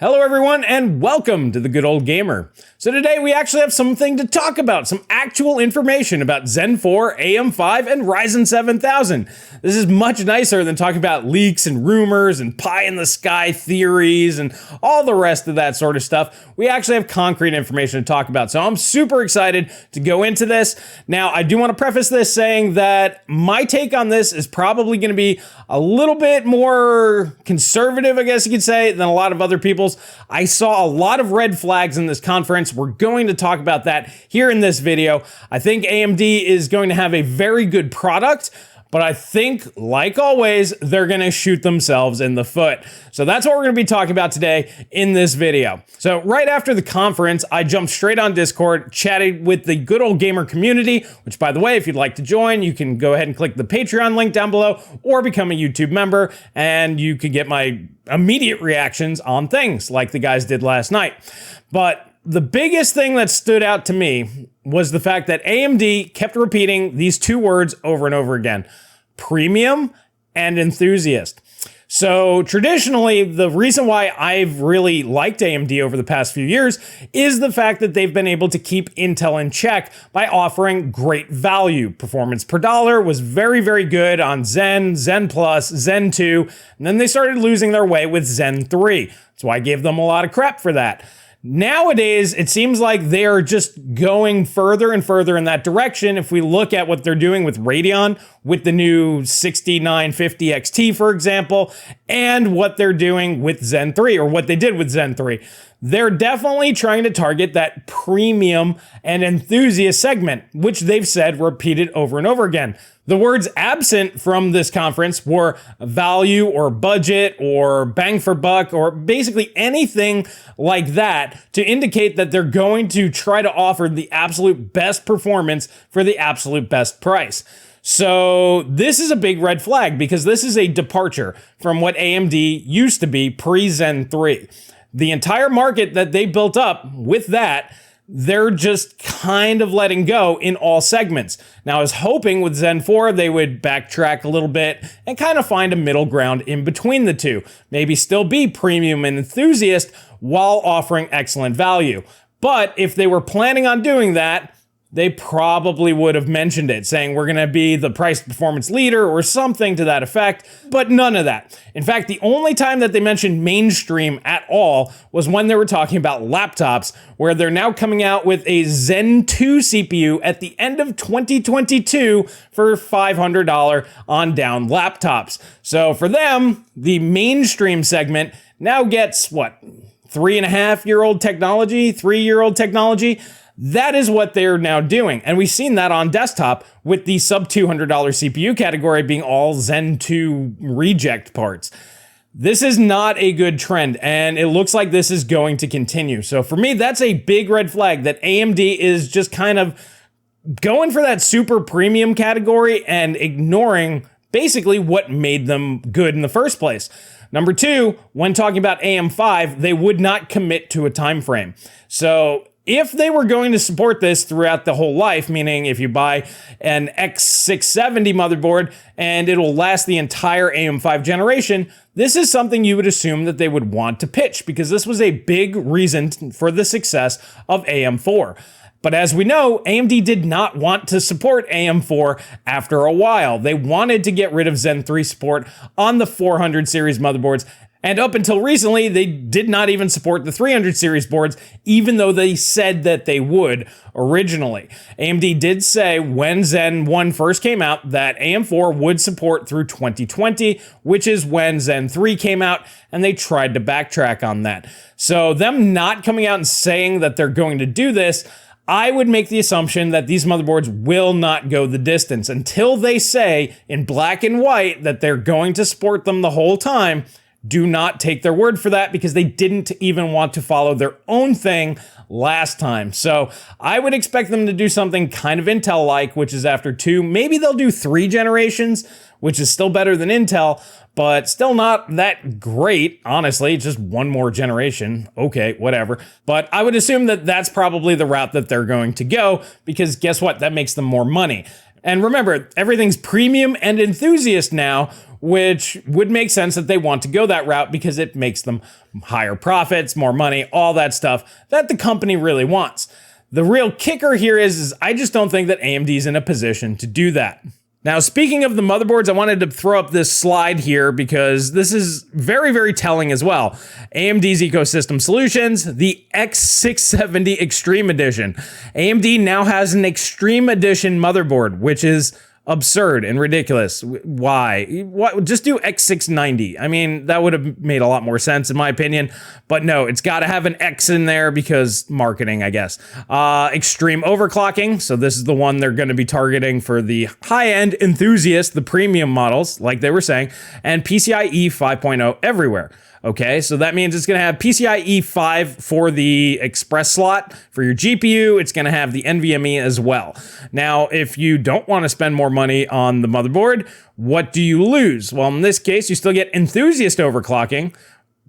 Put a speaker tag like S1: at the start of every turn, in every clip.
S1: Hello everyone and welcome to The Good Old Gamer. So today we actually have something to talk about, some actual information about Zen 4, AM5, and Ryzen 7000. This is much nicer than talking about leaks and rumors and pie-in-the-sky theories and all the rest of that sort of stuff. We actually have concrete information to talk about, so I'm super excited to go into this. Now, I do want to preface this saying that my take on this is probably going to be a little bit more conservative, I guess you could say, than a lot of other people's. I saw a lot of red flags in this conference. We're going to talk about that here in this video. I think AMD is going to have a very good product, but I think, like always, they're going to shoot themselves in the foot. So that's what we're going to be talking about today in this video. So right after the conference, I jumped straight on Discord, chatted with the Good Old Gamer community, which, by the way, if you'd like to join, you can go ahead and click the Patreon link down below or become a YouTube member, and you could get my immediate reactions on things like the guys did last night. But the biggest thing that stood out to me was the fact that AMD kept repeating these two words over and over again: premium and enthusiast. So traditionally, the reason why I've really liked AMD over the past few years is the fact that they've been able to keep Intel in check by offering great value. Performance per dollar was very, very good on Zen, Zen Plus, Zen 2, and then they started losing their way with Zen 3. That's why I gave them a lot of crap for that. Nowadays, it seems like they are just going further and further in that direction. If we look at what they're doing with Radeon, with the new 6950 XT, for example, and what they're doing with Zen 3, or what they did with Zen 3, they're definitely trying to target that premium and enthusiast segment, which they've said repeated over and over again. The words absent from this conference were value or budget or bang for buck or basically anything like that to indicate that they're going to try to offer the absolute best performance for the absolute best price. So this is a big red flag because this is a departure from what AMD used to be pre-Zen 3. The entire market that they built up with that, they're just kind of letting go in all segments. Now, I was hoping with Zen 4 they would backtrack a little bit and kind of find a middle ground in between the two. Maybe still be premium and enthusiast while offering excellent value. But if they were planning on doing that, they probably would have mentioned it, saying we're going to be the price performance leader or something to that effect, but none of that. In fact, the only time that they mentioned mainstream at all was when they were talking about laptops, where they're now coming out with a Zen 2 CPU at the end of 2022 for $500 on down laptops. So for them, the mainstream segment now gets, what, 3.5-year-old technology, 3-year-old technology? That is what they're now doing. And we've seen that on desktop with the sub $200 CPU category being all Zen 2 reject parts. This is not a good trend, and it looks like this is going to continue. So for me, that's a big red flag that AMD is just kind of going for that super premium category and ignoring basically what made them good in the first place. Number two, when talking about AM5, they would not commit to a time frame. So if they were going to support this throughout the whole life, meaning if you buy an X670 motherboard and it'll last the entire AM5 generation, this is something you would assume that they would want to pitch because this was a big reason for the success of AM4. But as we know, AMD did not want to support AM4 after a while. They wanted to get rid of Zen 3 support on the 400 series motherboards. And up until recently, they did not even support the 300 series boards, even though they said that they would originally. AMD did say when Zen 1 first came out that AM4 would support through 2020, which is when Zen 3 came out, and they tried to backtrack on that. So them not coming out and saying that they're going to do this, I would make the assumption that these motherboards will not go the distance until they say in black and white that they're going to support them the whole time. Do not take their word for that because they didn't even want to follow their own thing last time. So I would expect them to do something kind of Intel-like, which is after 2, maybe they'll do 3 generations, which is still better than Intel, but still not that great, honestly. Just one more generation. Okay, whatever. But I would assume that that's probably the route that they're going to go because guess what? That makes them more money. And remember, everything's premium and enthusiast now, which would make sense that they want to go that route because it makes them higher profits, more money, all that stuff that the company really wants. The real kicker here is I just don't think that AMD is in a position to do that. Now, speaking of the motherboards, I wanted to throw up this slide here because this is very, very telling as well. AMD's Ecosystem Solutions, the X670 Extreme Edition. AMD now has an Extreme Edition motherboard, which is absurd and ridiculous. Why? What? Just do X690. I mean, that would have made a lot more sense in my opinion. But no, it's got to have an X in there because marketing, I guess. Extreme Overclocking. So this is the one they're going to be targeting for the high-end enthusiast, the premium models, like they were saying, and PCIe 5.0 everywhere. Okay, so that means it's going to have PCIe 5 for the express slot for your GPU. It's going to have the NVMe as well. Now, if you don't want to spend more money on the motherboard, what do you lose? Well, in this case, you still get Enthusiast Overclocking.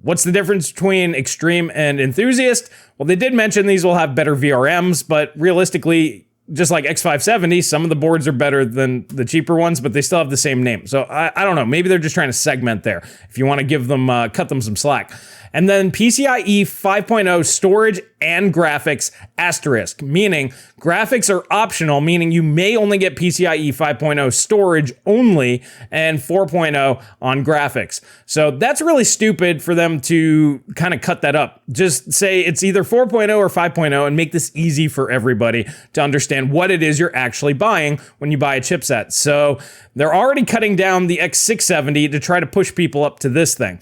S1: What's the difference between Extreme and Enthusiast? Well, they did mention these will have better VRMs, but realistically, just like X570, some of the boards are better than the cheaper ones, but they still have the same name. So I don't know. Maybe they're just trying to segment there. If you want to give them, cut them some slack. And then PCIe 5.0 storage and graphics asterisk, meaning graphics are optional, meaning you may only get PCIe 5.0 storage only and 4.0 on graphics. So that's really stupid for them to kind of cut that up. Just say it's either 4.0 or 5.0 and make this easy for everybody to understand what it is you're actually buying when you buy a chipset. So they're already cutting down the X670 to try to push people up to this thing.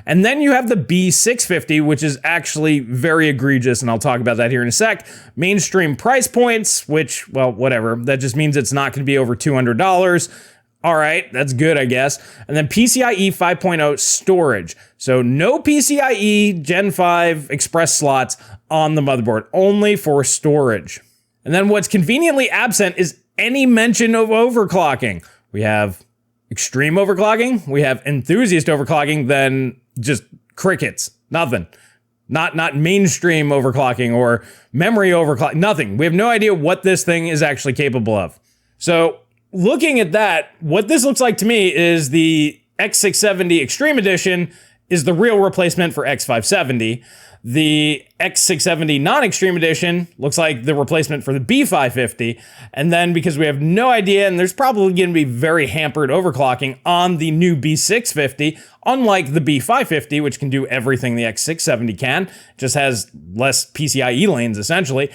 S1: And then you have the B650, which is actually very egregious, and I'll talk about that here in a sec. Mainstream price points, which, well, whatever. That just means it's not going to be over $200. All right, that's good, I guess. And then PCIe 5.0 storage. So no PCIe Gen 5 express slots on the motherboard, only for storage. And then what's conveniently absent is any mention of overclocking. We have Extreme Overclocking, we have Enthusiast Overclocking, then just crickets, nothing. Not mainstream overclocking or memory overclocking, nothing. We have no idea what this thing is actually capable of. So looking at that, what this looks like to me is the X670 Extreme Edition is the real replacement for X570. The X670 non-Extreme Edition looks like the replacement for the B550. And then because we have no idea, and there's probably going to be very hampered overclocking on the new B650, unlike the B550, which can do everything the X670 can, just has less PCIe lanes essentially.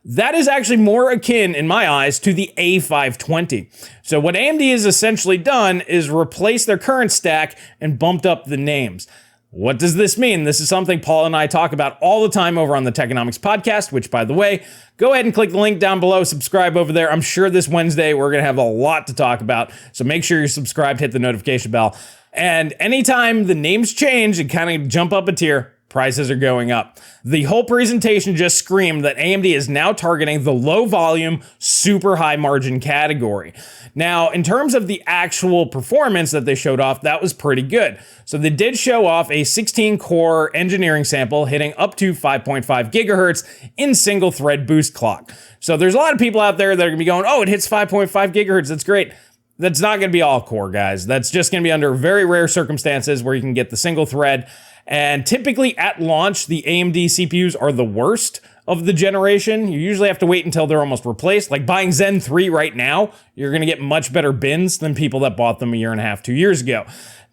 S1: That is actually more akin, in my eyes, to the A520. So what AMD has essentially done is replace their current stack and bumped up the names. What does this mean? This is something Paul and I talk about all the time over on the Techonomics podcast, which, by the way, go ahead and click the link down below, subscribe over there. I'm sure this Wednesday we're going to have a lot to talk about, so make sure you're subscribed, hit the notification bell. And anytime the names change and kind of jump up a tier, prices are going up. The whole presentation just screamed that AMD is now targeting the low volume, super high margin category. Now, in terms of the actual performance that they showed off, that was pretty good. So they did show off a 16 core engineering sample hitting up to 5.5 gigahertz in single thread boost clock. So there's a lot of people out there that are gonna be going, oh, it hits 5.5 gigahertz, that's great. That's not gonna be all core, guys. That's just gonna be under very rare circumstances where you can get the single thread. And typically at launch, the AMD CPUs are the worst of the generation. You usually have to wait until they're almost replaced. Like buying Zen 3 right now, you're going to get much better bins than people that bought them a year and a half, 2 years ago.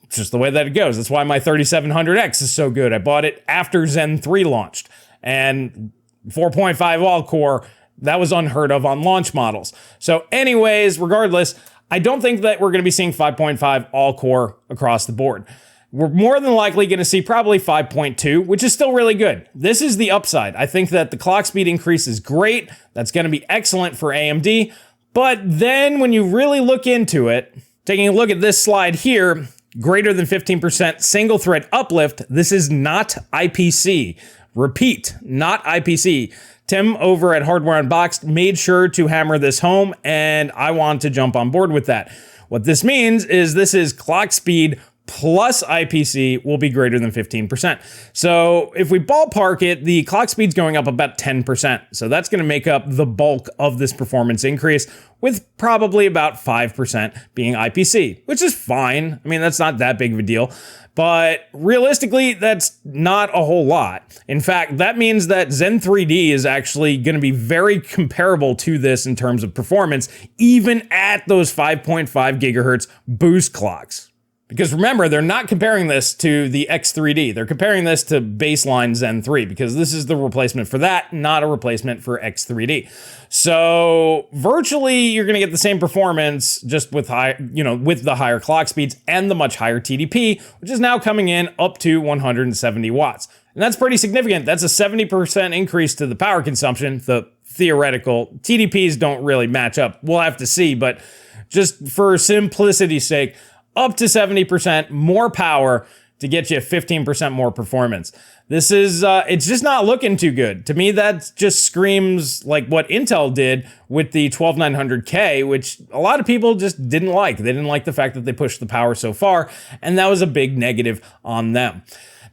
S1: It's just the way that it goes. That's why my 3700X is so good. I bought it after Zen 3 launched. And 4.5 all-core, that was unheard of on launch models. So anyways, regardless, I don't think that we're going to be seeing 5.5 all-core across the board. We're more than likely going to see probably 5.2, which is still really good. This is the upside. I think that the clock speed increase is great. That's going to be excellent for AMD. But then when you really look into it, taking a look at this slide here, greater than 15% single thread uplift, this is not IPC. Repeat, not IPC. Tim over at Hardware Unboxed made sure to hammer this home, and I want to jump on board with that. What this means is this is clock speed plus IPC will be greater than 15%. So if we ballpark it, the clock speed's going up about 10%. So that's going to make up the bulk of this performance increase, with probably about 5% being IPC, which is fine. I mean, that's not that big of a deal. But realistically, that's not a whole lot. In fact, that means that Zen 3D is actually going to be very comparable to this in terms of performance, even at those 5.5 gigahertz boost clocks. Because remember, they're not comparing this to the X3D. They're comparing this to baseline Zen 3, because this is the replacement for that, not a replacement for X3D. So virtually, you're going to get the same performance, just with with the higher clock speeds and the much higher TDP, which is now coming in up to 170 watts. And that's pretty significant. That's a 70% increase to the power consumption. The theoretical TDPs don't really match up. We'll have to see, but just for simplicity's sake, up to 70% more power to get you 15% more performance. This is, it's just not looking too good. To me, that just screams like what Intel did with the 12900K, which a lot of people just didn't like. They didn't like the fact that they pushed the power so far, and that was a big negative on them.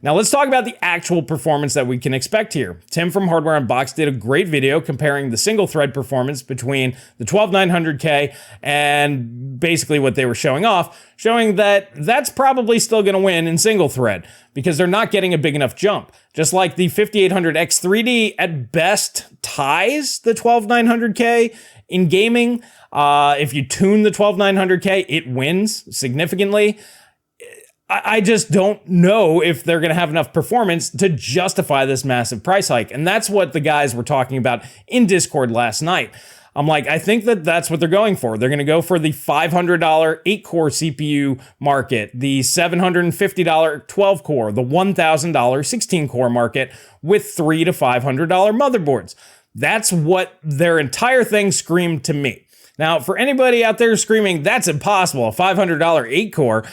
S1: Now let's talk about the actual performance that we can expect here. Tim from Hardware Unboxed did a great video comparing the single thread performance between the 12900K and basically what they were showing off, showing that that's probably still going to win in single thread because they're not getting a big enough jump. Just like the 5800X3D at best ties the 12900K in gaming. If you tune the 12900K, it wins significantly. I just don't know if they're going to have enough performance to justify this massive price hike. And that's what the guys were talking about in Discord last night. I'm like, I think that that's what they're going for. They're going to go for the $500 8-core CPU market, the $750 12-core, the $1,000 16-core market with $300 to $500 motherboards. That's what their entire thing screamed to me. Now, for anybody out there screaming, that's impossible, a $500 8-core,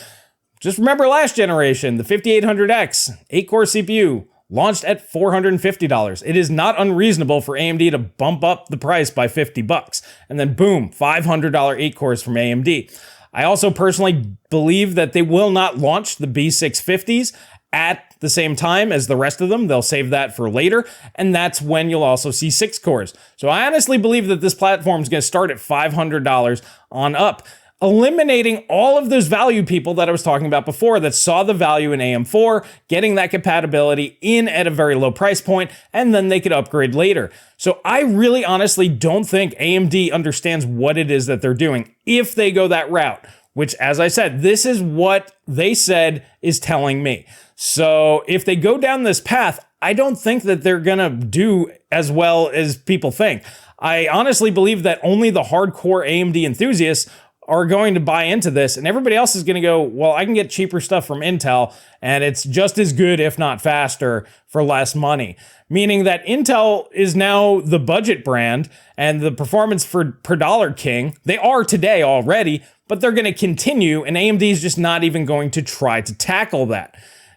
S1: just remember last generation, the 5800X 8-core CPU launched at $450. It is not unreasonable for AMD to bump up the price by $50. And then boom, $500 8 cores from AMD. I also personally believe that they will not launch the B650s at the same time as the rest of them. They'll save that for later, and that's when you'll also see 6 cores. So I honestly believe that this platform is going to start at $500 on up, eliminating all of those value people that I was talking about before that saw the value in AM4, getting that compatibility in at a very low price point, and then they could upgrade later. So I really honestly don't think AMD understands what it is that they're doing if they go that route, which, as I said, this is what they said is telling me. So if they go down this path, I don't think that they're gonna do as well as people think. I honestly believe that only the hardcore AMD enthusiasts are going to buy into this, and everybody else is going to go, well, I can get cheaper stuff from Intel, and it's just as good, if not faster, for less money. Meaning that Intel is now the budget brand and the performance per dollar king. They are today already, but they're going to continue, and AMD is just not even going to try to tackle that.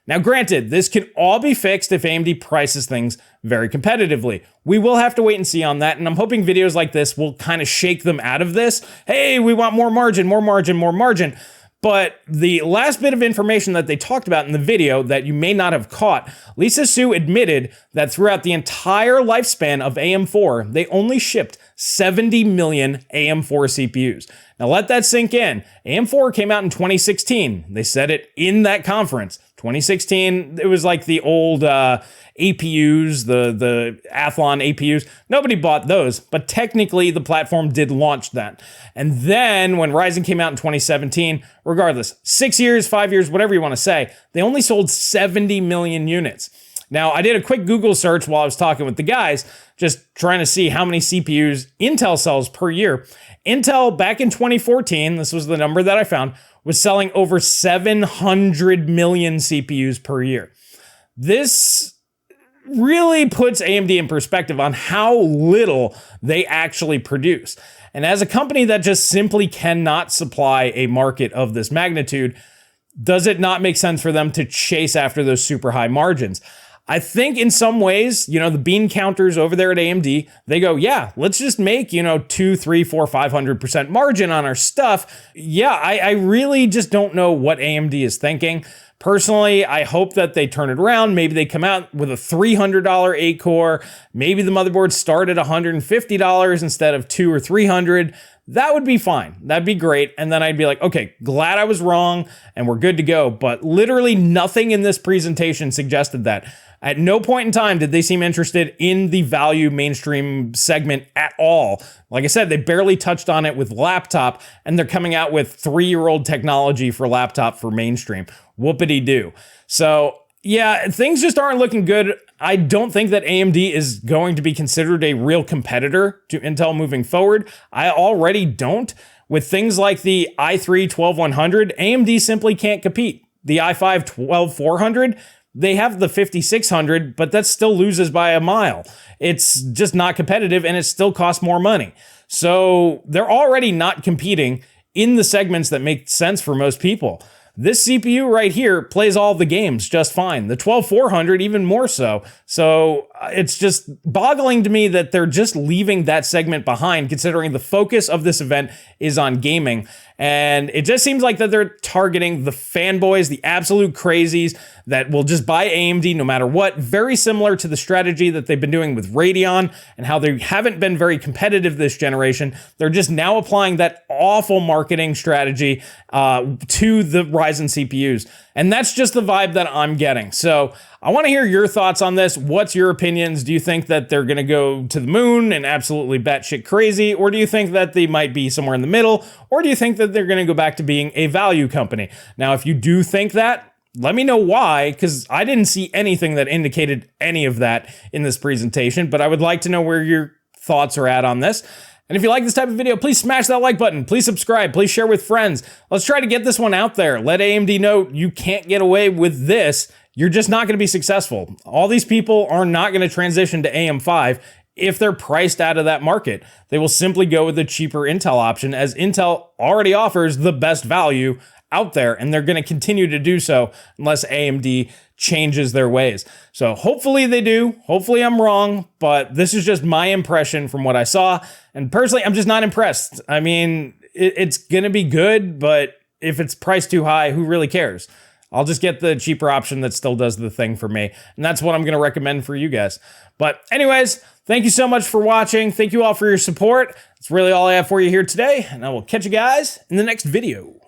S1: Now, granted, this can all be fixed if AMD prices things very competitively. We will have to wait and see on that, and I'm hoping videos like this will kind of shake them out of this. Hey, we want more margin, more margin, more margin. But the last bit of information that they talked about in the video that you may not have caught, Lisa Su admitted that throughout the entire lifespan of AM4, they only shipped 70 million AM4 CPUs. Now let that sink in. AM4 came out in 2016. They said it in that conference. 2016, it was like the old APUs, the Athlon APUs. Nobody bought those, but technically the platform did launch that. And then when Ryzen came out in 2017, regardless, 6 years, 5 years, whatever you want to say, they only sold 70 million units. Now, I did a quick Google search while I was talking with the guys, just trying to see how many CPUs Intel sells per year. Intel, back in 2014, this was the number that I found, was selling over 700 million CPUs per year. This really puts AMD in perspective on how little they actually produce. And as a company that just simply cannot supply a market of this magnitude, does it not make sense for them to chase after those super high margins? I think in some ways, you know, the bean counters over there at AMD, they go, yeah, let's just make, you know, 2, 3, 4, 500% margin on our stuff. Yeah, I really just don't know what AMD is thinking. Personally, I hope that they turn it around. Maybe they come out with a $300 8-core. Maybe the motherboards start at $150 instead of $200 or $300. That would be fine. That'd be great. And then I'd be like, okay, glad I was wrong and we're good to go. But literally nothing in this presentation suggested that. At no point in time did they seem interested in the value mainstream segment at all. Like I said, they barely touched on it with laptop, and they're coming out with 3-year-old technology for laptop for mainstream. Whoopity-doo. So yeah, things just aren't looking good. I don't think that AMD is going to be considered a real competitor to Intel moving forward. I already don't. With things like the i3-12100, AMD simply can't compete. The i5-12400, they have the 5600, but that still loses by a mile. It's just not competitive, and it still costs more money. So they're already not competing in the segments that make sense for most people. This CPU right here plays all the games just fine. The 12400 even more so. So it's just boggling to me that they're just leaving that segment behind, considering the focus of this event is on gaming. And it just seems like that they're targeting the fanboys, the absolute crazies that will just buy AMD no matter what. Very similar to the strategy that they've been doing with Radeon and how they haven't been very competitive this generation. They're just now applying that awful marketing strategy to the Ryzen CPUs. And that's just the vibe that I'm getting. So I want to hear your thoughts on this. What's your opinions? Do you think that they're going to go to the moon and absolutely batshit crazy? Or do you think that they might be somewhere in the middle? Or do you think that they're going to go back to being a value company? Now, if you do think that, let me know why, because I didn't see anything that indicated any of that in this presentation, but I would like to know where your thoughts are at on this. And if you like this type of video, please smash that like button. Please subscribe. Please share with friends. Let's try to get this one out there. Let AMD know you can't get away with this. You're just not going to be successful. All these people are not going to transition to AM5 if they're priced out of that market. They will simply go with the cheaper Intel option, as Intel already offers the best value out there, and they're going to continue to do so unless AMD changes their ways. So hopefully they do. Hopefully I'm wrong, but this is just my impression from what I saw. And personally, I'm just not impressed. I mean, it's going to be good, but if it's priced too high, who really cares? I'll just get the cheaper option that still does the thing for me. And that's what I'm going to recommend for you guys. But anyways, thank you so much for watching. Thank you all for your support. That's really all I have for you here today. And I will catch you guys in the next video.